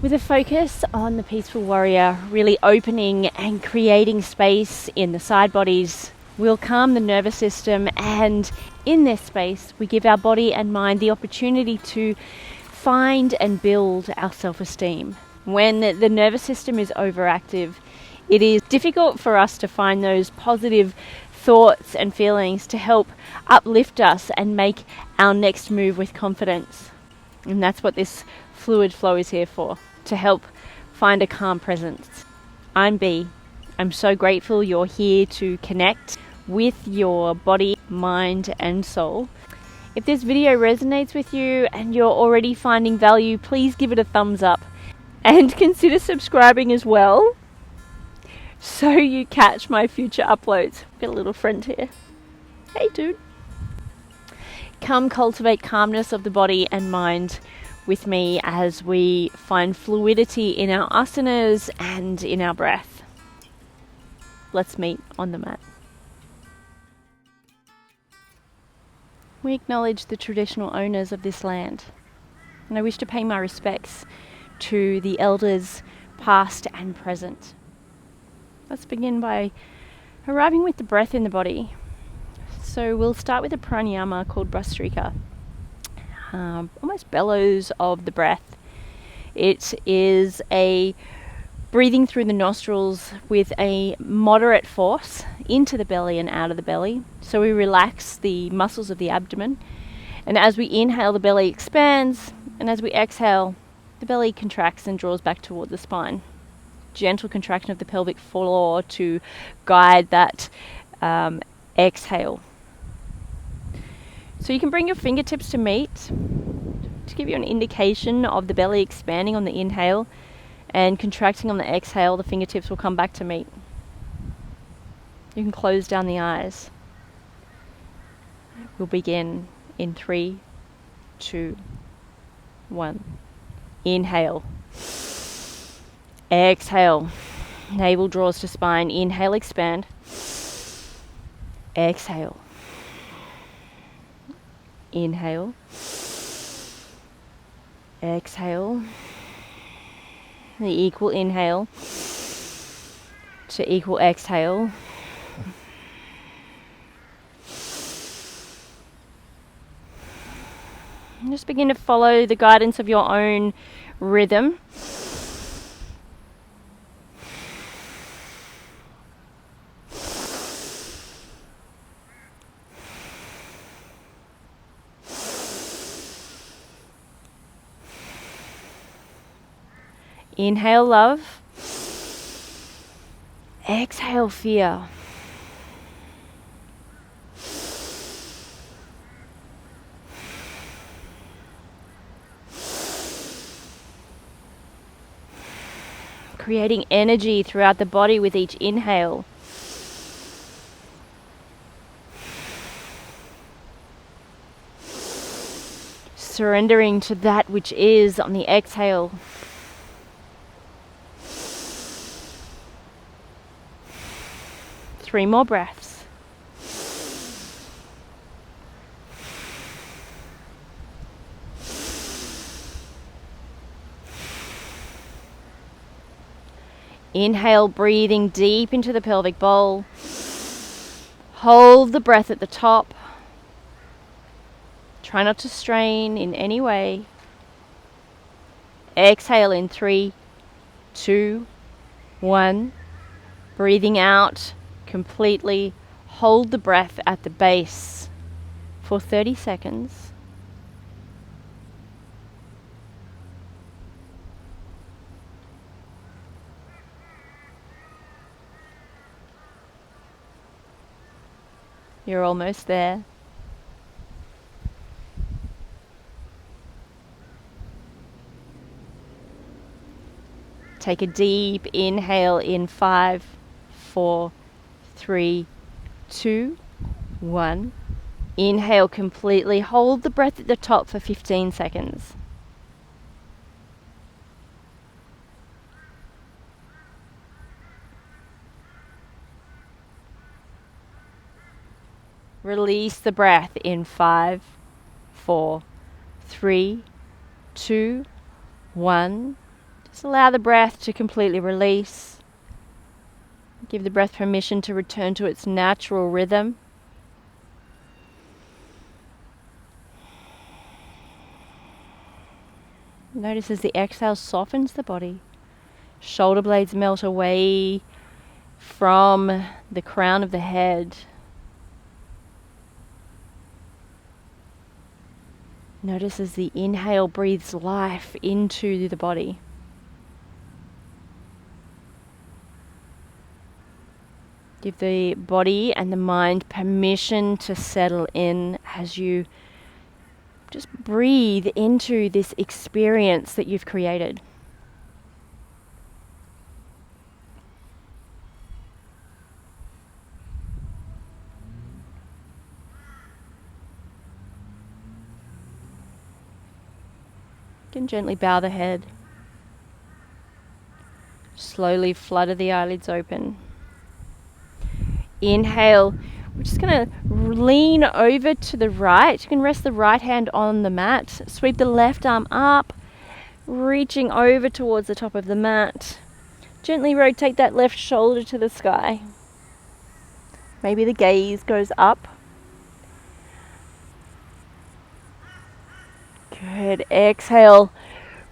With a focus on the peaceful warrior, really opening and creating space in the side bodies, we'll calm the nervous system, and in this space we give our body and mind the opportunity to find and build our self-esteem. When the nervous system is overactive, it is difficult for us to find those positive thoughts and feelings to help uplift us and make our next move with confidence. And that's what this fluid flow is here for, to help find a calm presence. I'm B. I'm so grateful you're here to connect with your body, mind and soul. If this video resonates with you and you're already finding value, please give it a thumbs up and consider subscribing as well so you catch my future uploads. Got a little friend here. Hey dude. Come cultivate calmness of the body and mind with me as we find fluidity in our asanas and in our breath. Let's meet on the mat. We acknowledge the traditional owners of this land, and I wish to pay my respects to the elders past and present. Let's begin by arriving with the breath in the body. So we'll start with a pranayama called Bhastrika. Almost bellows of the breath. It is a breathing through the nostrils with a moderate force into the belly and out of the belly. So we relax the muscles of the abdomen. And as we inhale, the belly expands. And as we exhale, the belly contracts and draws back toward the spine. Gentle contraction of the pelvic floor to guide that exhale. So you can bring your fingertips to meet to give you an indication of the belly expanding on the inhale and contracting on the exhale. The fingertips will come back to meet. You can close down the eyes. We'll begin in 3, 2, 1. Inhale. Exhale. Navel draws to spine. Inhale, expand. Exhale. Inhale. Exhale. The equal inhale to equal exhale. And just begin to follow the guidance of your own rhythm. Inhale love. Exhale fear. Creating energy throughout the body with each inhale. Surrendering to that which is on the exhale. Three more breaths. Inhale, breathing deep into the pelvic bowl. Hold the breath at the top. Try not to strain in any way. Exhale in 3, 2, 1. Breathing out completely. Hold the breath at the base for 30 seconds. You're almost there. Take a deep inhale in 5, 4, 3, 2, 1. Inhale completely. Hold the breath at the top for 15 seconds. Release the breath in 5, 4, 3, 2, 1. Just allow the breath to completely release. Give the breath permission to return to its natural rhythm. Notice as the exhale softens the body. Shoulder blades melt away from the crown of the head. Notice as the inhale breathes life into the body. Give the body and the mind permission to settle in as you just breathe into this experience that you've created. You can gently bow the head. Slowly flutter the eyelids open. Inhale. We're just going to lean over to the right. You can rest the right hand on the mat. Sweep the left arm up, reaching over towards the top of the mat. Gently rotate that left shoulder to the sky. Maybe the gaze goes up. Good. Exhale.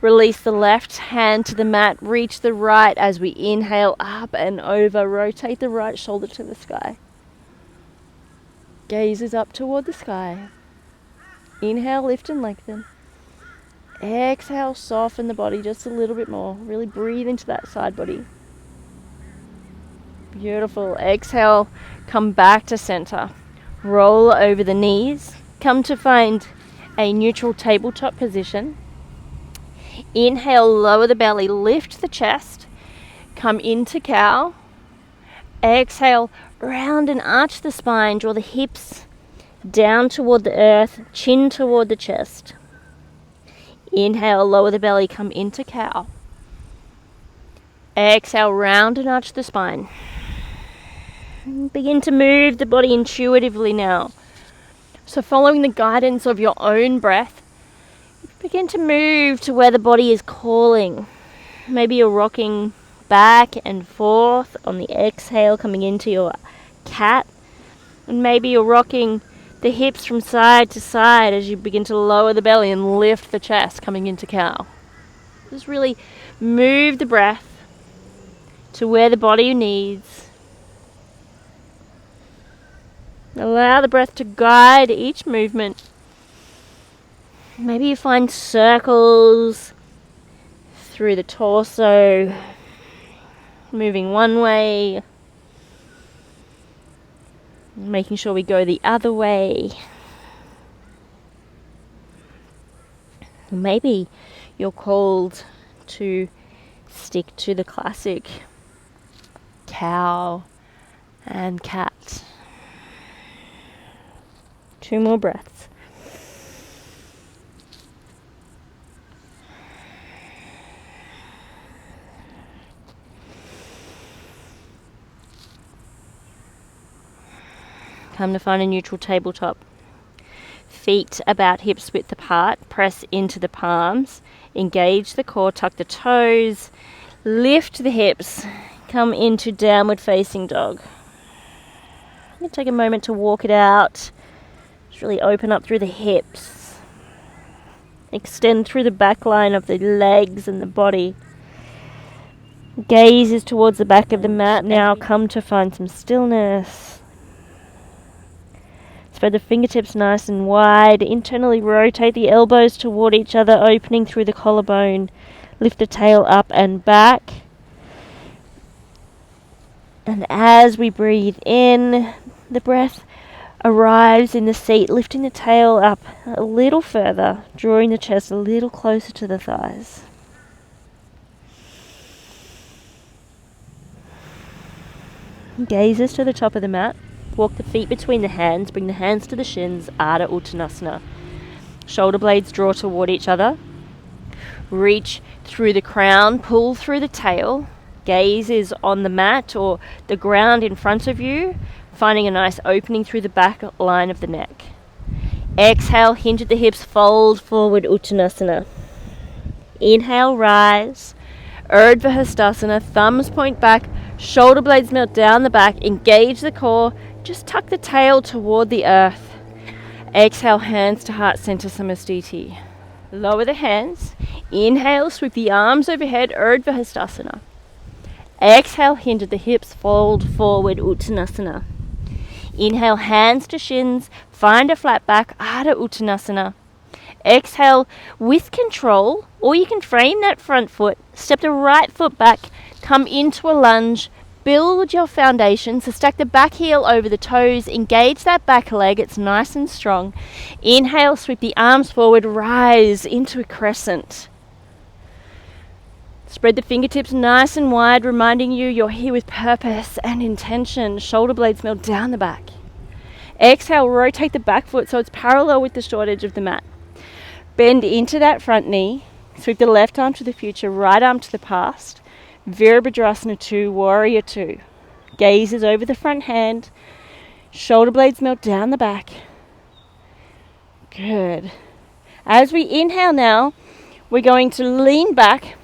Release the left hand to the mat. Reach the right as we inhale up and over. Rotate the right shoulder to the sky. Gaze is up toward the sky. Inhale, lift and lengthen. Exhale, soften the body just a little bit more. Really breathe into that side body. Beautiful. Exhale, come back to center. Roll over the knees. Come to find a neutral tabletop position. Inhale, lower the belly, lift the chest. Come into cow. Exhale, round and arch the spine. Draw the hips down toward the earth, chin toward the chest. Inhale, lower the belly, come into cow. Exhale, round and arch the spine. Begin to move the body intuitively now. So following the guidance of your own breath, begin to move to where the body is calling. Maybe you're rocking back and forth on the exhale, coming into your cat. And maybe you're rocking the hips from side to side as you begin to lower the belly and lift the chest, coming into cow. Just really move the breath to where the body needs. Allow the breath to guide each movement. Maybe you find circles through the torso, moving one way, making sure we go the other way. Maybe you're called to stick to the classic cow and cat. 2 more breaths. Come to find a neutral tabletop. Feet about hips width apart. Press into the palms. Engage the core. Tuck the toes. Lift the hips. Come into downward facing dog. I'm going to take a moment to walk it out. Just really open up through the hips. Extend through the back line of the legs and the body. Gaze is towards the back of the mat. Now come to find some stillness. Spread the fingertips nice and wide. Internally rotate the elbows toward each other, opening through the collarbone. Lift the tail up and back. And as we breathe in, the breath arrives in the seat, lifting the tail up a little further, drawing the chest a little closer to the thighs. Gazes to the top of the mat. Walk the feet between the hands, bring the hands to the shins, Ardha Utanasana. Shoulder blades draw toward each other. Reach through the crown, pull through the tail. Gaze is on the mat or the ground in front of you, finding a nice opening through the back line of the neck. Exhale, hinge at the hips, fold forward Utanasana. Inhale, rise. Urdhva Hastasana, thumbs point back, shoulder blades melt down the back, engage the core, just tuck the tail toward the earth. Exhale, hands to heart center, Samastiti. Lower the hands. Inhale, sweep the arms overhead, Urdhva Hastasana. Exhale, hinge at the hips, fold forward, Utanasana. Inhale, hands to shins, find a flat back, Ardha Utanasana. Exhale, with control, or you can frame that front foot, step the right foot back, come into a lunge, build your foundation, so stack the back heel over the toes, engage that back leg, it's nice and strong. Inhale, sweep the arms forward, rise into a crescent. Spread the fingertips nice and wide, reminding you you're here with purpose and intention. Shoulder blades melt down the back. Exhale, rotate the back foot so it's parallel with the short edge of the mat. Bend into that front knee, sweep the left arm to the future, right arm to the past. Virabhadrasana 2, Warrior 2. Gaze is over the front hand, shoulder blades melt down the back. Good. As we inhale now, we're going to lean back,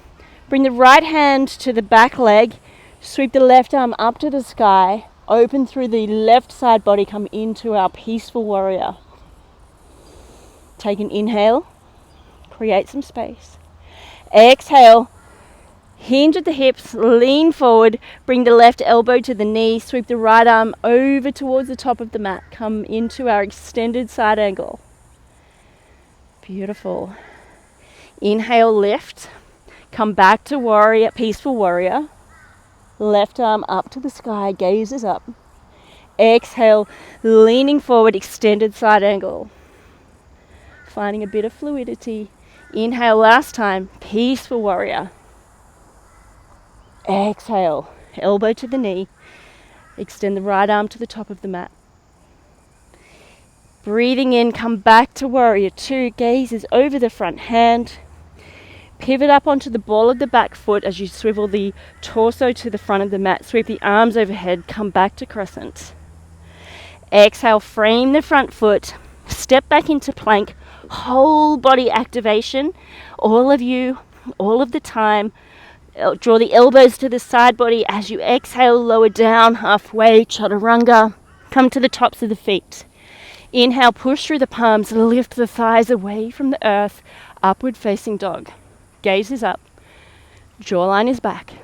bring the right hand to the back leg, sweep the left arm up to the sky, open through the left side body, come into our peaceful warrior. Take an inhale. Create some space. Exhale, hinge at the hips, lean forward, bring the left elbow to the knee, sweep the right arm over towards the top of the mat. Come into our extended side angle. Beautiful. Inhale, lift. Come back to warrior, peaceful warrior. Left arm up to the sky, gaze is up. Exhale, leaning forward, extended side angle. Finding a bit of fluidity. Inhale last time, peaceful warrior. Exhale, elbow to the knee. Extend the right arm to the top of the mat. Breathing in, come back to warrior 2. Gaze is over the front hand. Pivot up onto the ball of the back foot as you swivel the torso to the front of the mat. Sweep the arms overhead, come back to crescent. Exhale, frame the front foot. Step back into plank. Whole body activation, all of you, all of the time. Draw the elbows to the side body as you exhale, lower down halfway, chaturanga. Come to the tops of the feet. Inhale, push through the palms, lift the thighs away from the earth, upward facing dog. Gaze is up, jawline is back.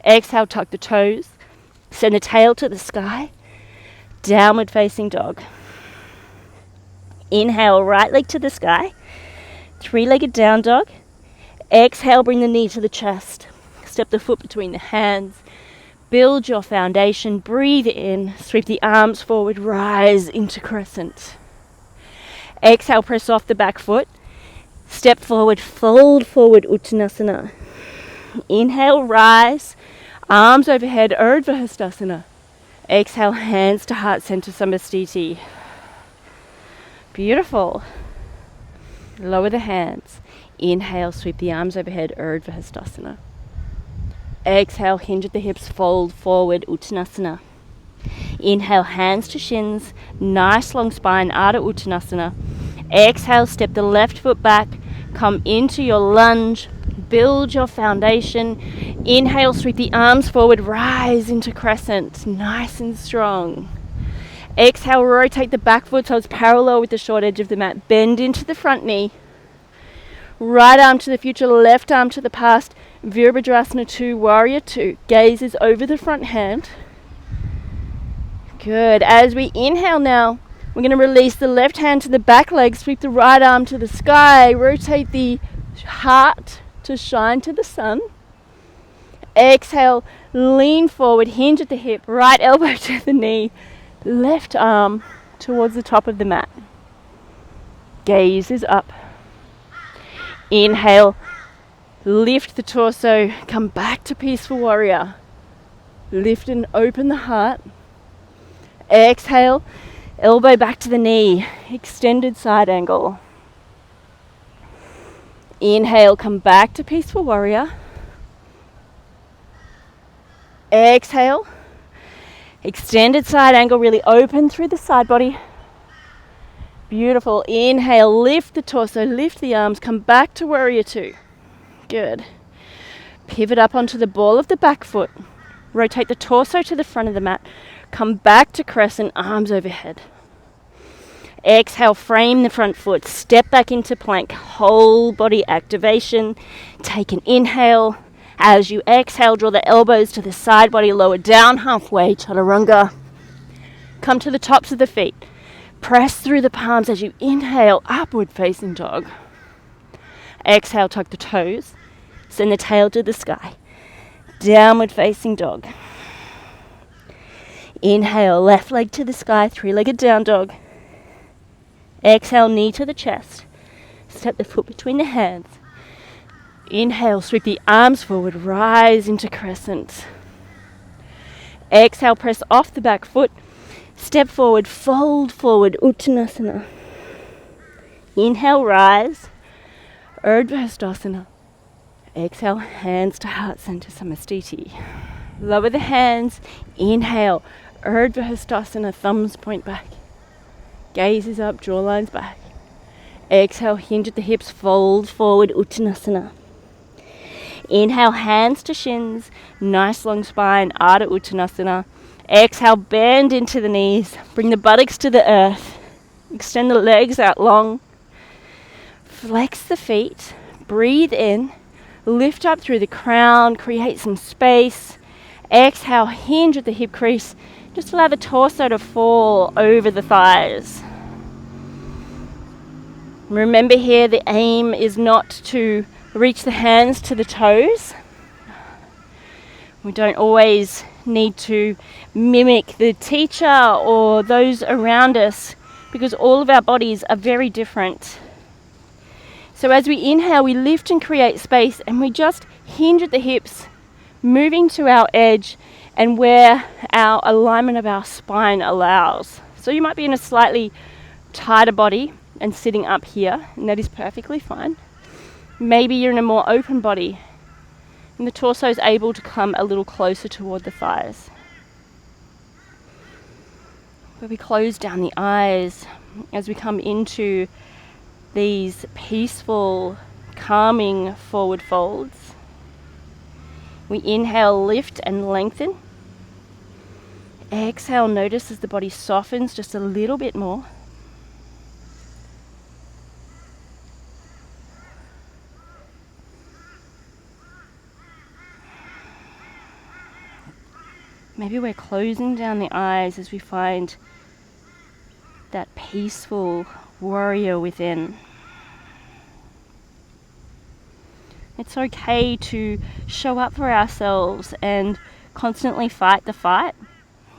Exhale, tuck the toes, send the tail to the sky, downward facing dog. Inhale, right leg to the sky, three-legged down dog. Exhale, bring the knee to the chest. Step the foot between the hands. Build your foundation, breathe in, sweep the arms forward, rise into crescent. Exhale, press off the back foot. Step forward, fold forward, Utanasana. Inhale, rise, arms overhead, Urdhva Hastasana. Exhale, hands to heart center, Samastiti. Beautiful. Lower the hands. Inhale, sweep the arms overhead, Urdhva Hastasana. Exhale, hinge at the hips, fold forward, Utanasana. Inhale, hands to shins, nice long spine, Ardha Utanasana. Exhale, step the left foot back, come into your lunge, build your foundation. Inhale, sweep the arms forward, rise into crescent, nice and strong. Exhale, rotate the back foot so it's parallel with the short edge of the mat. Bend into the front knee. Right arm to the future, left arm to the past. Virabhadrasana 2, Warrior 2. Gaze is over the front hand. Good. As we inhale now, we're going to release the left hand to the back leg, sweep the right arm to the sky, rotate the heart to shine to the sun. Exhale, lean forward, hinge at the hip, right elbow to the knee. Left arm towards the top of the mat. Gaze is up. Inhale, lift the torso, come back to peaceful warrior. Lift and open the heart. Exhale, elbow back to the knee, extended side angle. Inhale, come back to peaceful warrior. Exhale, extended side angle, really open through the side body. Beautiful. Inhale, lift the torso, lift the arms, come back to warrior 2. Good. Pivot up onto the ball of the back foot. Rotate the torso to the front of the mat. Come back to crescent, arms overhead. Exhale, frame the front foot. Step back into plank. Whole body activation. Take an inhale. As you exhale, draw the elbows to the side body. Lower down halfway, chaturanga. Come to the tops of the feet. Press through the palms as you inhale, upward facing dog. Exhale, tuck the toes. Send the tail to the sky. Downward facing dog. Inhale, left leg to the sky, three-legged down dog. Exhale, knee to the chest. Step the foot between the hands. Inhale, sweep the arms forward, rise into crescent. Exhale, press off the back foot. Step forward, fold forward, Utanasana. Inhale, rise, Urdhva Hastasana. Exhale, hands to heart center, Namaste. Lower the hands, inhale, Urdhva Hastasana, thumbs point back. Gaze is up, jawline's back. Exhale, hinge at the hips, fold forward, Utanasana. Inhale, hands to shins, nice long spine, Ardha Uttanasana. Exhale, bend into the knees, bring the buttocks to the earth. Extend the legs out long. Flex the feet, breathe in, lift up through the crown, create some space. Exhale, hinge at the hip crease. Just allow the torso to fall over the thighs. Remember here, the aim is not to reach the hands to the toes. We don't always need to mimic the teacher or those around us because all of our bodies are very different. So as we inhale, we lift and create space and we just hinge at the hips, moving to our edge and where our alignment of our spine allows. So you might be in a slightly tighter body and sitting up here, and that is perfectly fine. Maybe you're in a more open body and the torso is able to come a little closer toward the thighs. Where we close down the eyes as we come into these peaceful, calming forward folds. We inhale, lift and lengthen. Exhale, notice as the body softens just a little bit more. Maybe we're closing down the eyes as we find that peaceful warrior within. It's okay to show up for ourselves and constantly fight the fight,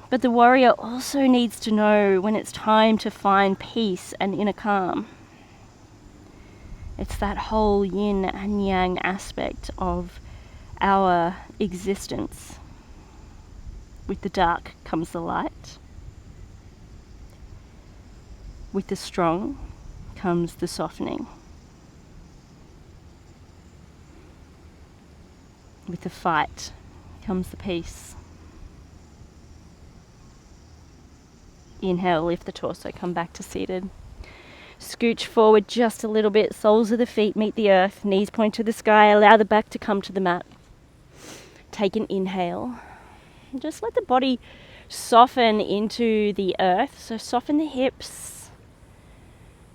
but the warrior also needs to know when it's time to find peace and inner calm. It's that whole yin and yang aspect of our existence. With the dark comes the light. With the strong comes the softening. With the fight comes the peace. Inhale, lift the torso, come back to seated. Scooch forward just a little bit, soles of the feet meet the earth, knees point to the sky, allow the back to come to the mat. Take an inhale. And just let the body soften into the earth. So soften the hips,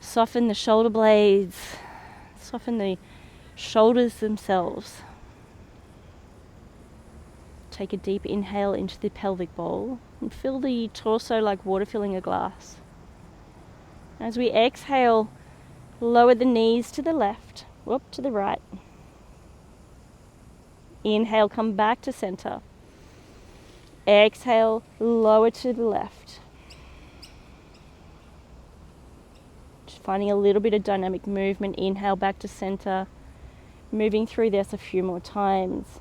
soften the shoulder blades, soften the shoulders themselves. Take a deep inhale into the pelvic bowl and fill the torso like water filling a glass. As we exhale, lower the knees to the left, whoop, to the right. Inhale, come back to center. Exhale, lower to the left. Just finding a little bit of dynamic movement. Inhale, back to center. Moving through this a few more times.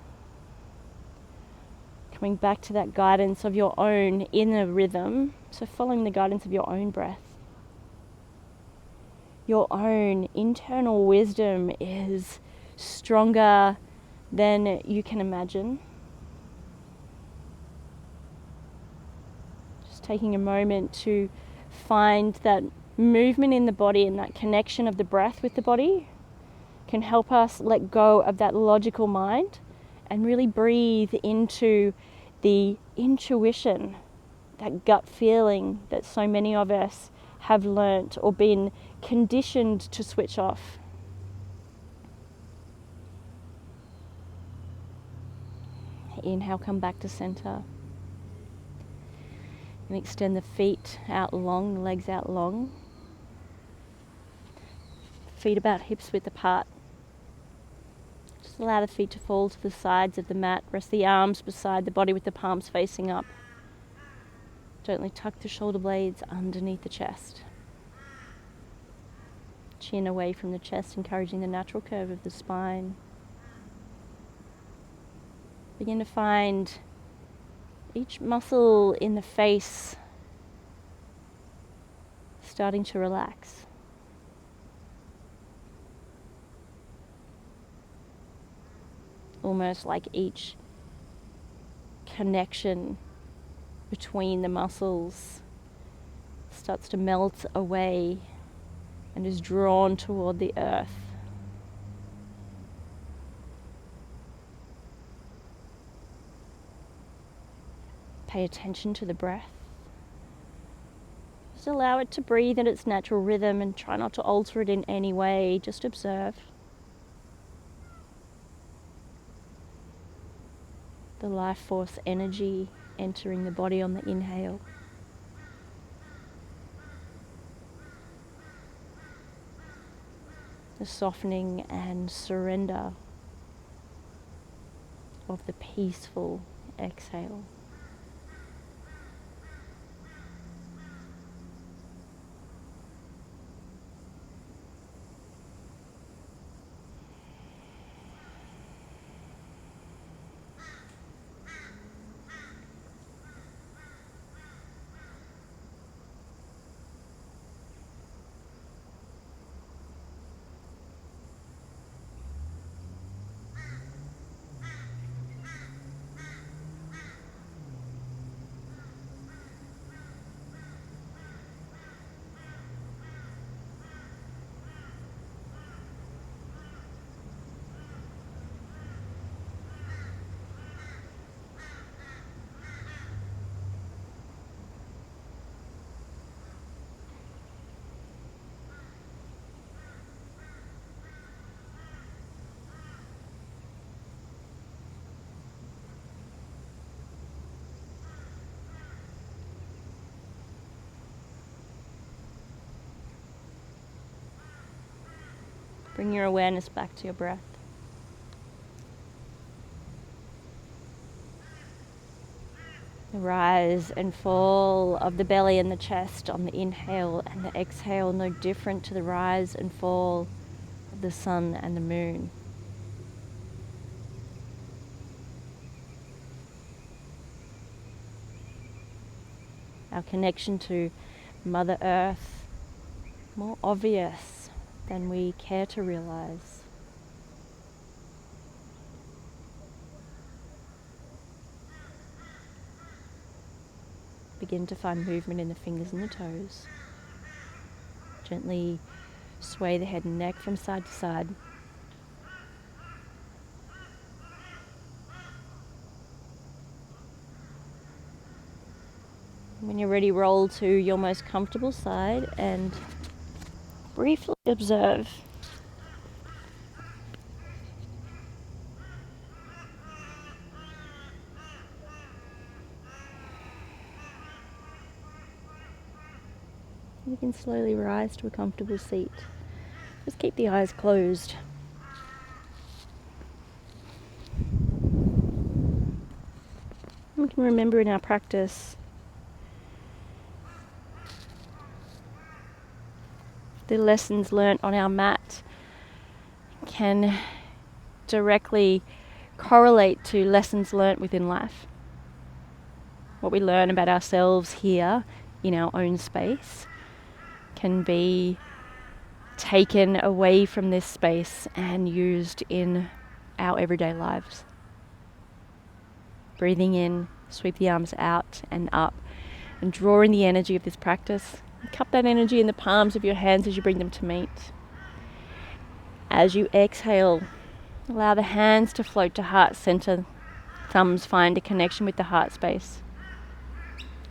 Coming back to that guidance of your own inner rhythm. So following the guidance of your own breath. Your own internal wisdom is stronger than you can imagine. Taking a moment to find that movement in the body and that connection of the breath with the body can help us let go of that logical mind and really breathe into the intuition, that gut feeling that so many of us have learnt or been conditioned to switch off. Inhale, come back to center. And extend the feet out long, the legs out long. Feet about hips width apart. Just allow the feet to fall to the sides of the mat. Rest the arms beside the body with the palms facing up. Gently tuck the shoulder blades underneath the chest. Chin away from the chest, encouraging the natural curve of the spine. Begin to find each muscle in the face starting to relax. Almost like each connection between the muscles starts to melt away and is drawn toward the earth. Pay attention to the breath. Just allow it to breathe in its natural rhythm and try not to alter it in any way. Just observe. The life force energy entering the body on the inhale. The softening and surrender of the peaceful exhale. Bring your awareness back to your breath. The rise and fall of the belly and the chest on the inhale, and the exhale no different to the rise and fall of the sun and the moon. Our connection to Mother Earth more obvious than we care to realize. Begin to find movement in the fingers and the toes. Gently sway the head and neck from side to side. When you're ready, roll to your most comfortable side and briefly observe. You can slowly rise to a comfortable seat. Just keep the eyes closed. We can remember in our practice the lessons learnt on our mat can directly correlate to lessons learnt within life. What we learn about ourselves here in our own space can be taken away from this space and used in our everyday lives. Breathing in, sweep the arms out and up, and draw in the energy of this practice. Cup that energy in the palms of your hands as you bring them to meet. As you exhale, Allow the hands to float to heart center. Thumbs find a connection with the heart space.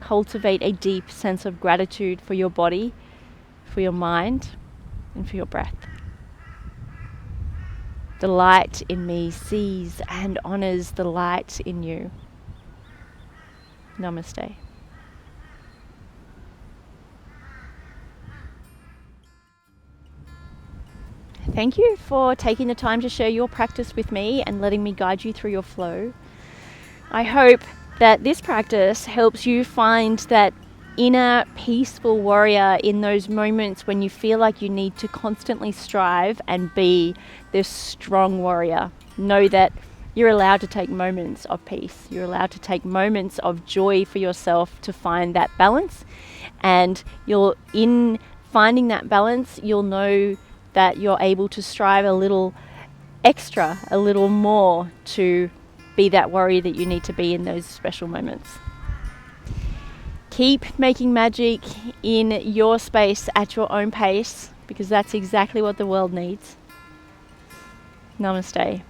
Cultivate a deep sense of gratitude for your body, for your mind, and for your breath. The light in me sees and honors the light in you. Namaste. Thank you for taking the time to share your practice with me and letting me guide you through your flow. I hope that this practice helps you find that inner peaceful warrior in those moments when you feel like you need to constantly strive and be this strong warrior. Know that you're allowed to take moments of peace. You're allowed to take moments of joy for yourself to find that balance. And in finding that balance, you'll know that you're able to strive a little extra, a little more to be that warrior that you need to be in those special moments. Keep making magic in your space at your own pace, because that's exactly what the world needs. Namaste.